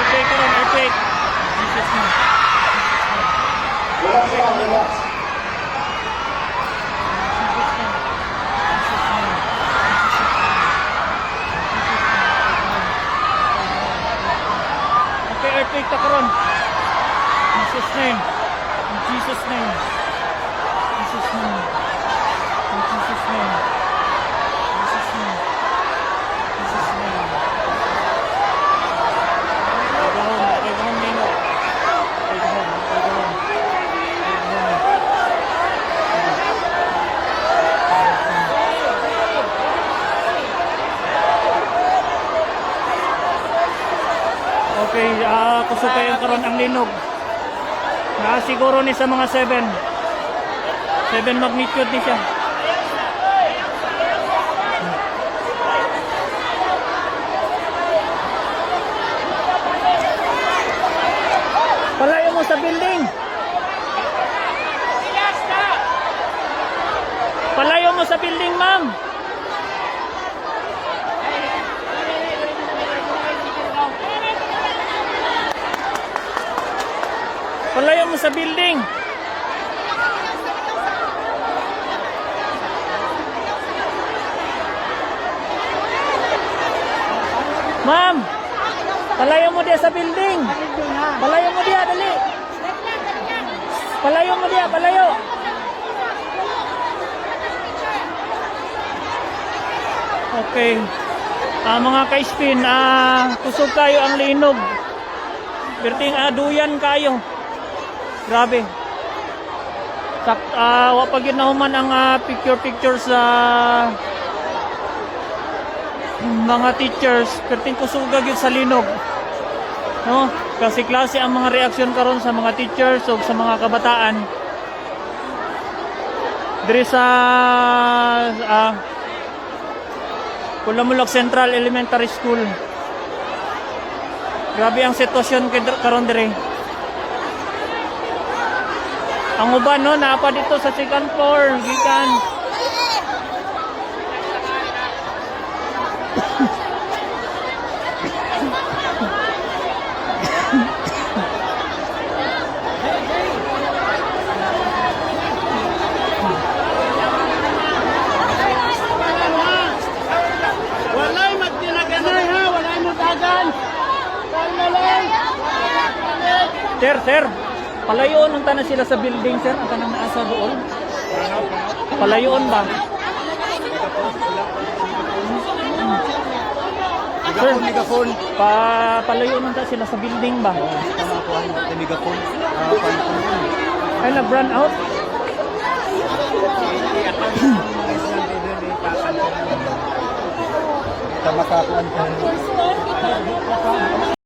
Earthquake karon, earthquake. Jesus name. Relax lang, relax. Okay, earthquake ta karon. Jesus name. In Jesus name. Jesus name. In Jesus name. Jesus name. Jesus name. Okay, go home, Nino. Okay, go home, okay, go home. Okay, kusog kayo karon ang linog. Siguro ni sa mga 7. 7 magnitude ni siya. Palayo mo sa building. Palayo mo sa building, ma'am. Palayo mo sa building. Ma'am, palayo mo dia sa building. Palayo mo dia, dali. Palayo mo dia, palayo. Okay. Mga ka-spin, kusog kayo ang linog. Berting duyan kayo. Grabe. Wapag yun na human ang picture sa mga teachers. Berting kusugag yun sa linog. No? Kasi klase ang mga reaksyon karon sa mga teachers o sa mga kabataan. Diri sa Pulamulok Central Elementary School. Grabe ang sitwasyon karon diri. Ang uban no naapa dito sa second floor gikan. Walay magtinaganay ha, walay mo dagan. Sir, palayoon ang tanan sila sa building, sir. Ang tanang naasa doon. Palayoon ba? Sir, palayoon ang tanan sila sa building ba? Ay, nag-run out? Tamakakuan ka.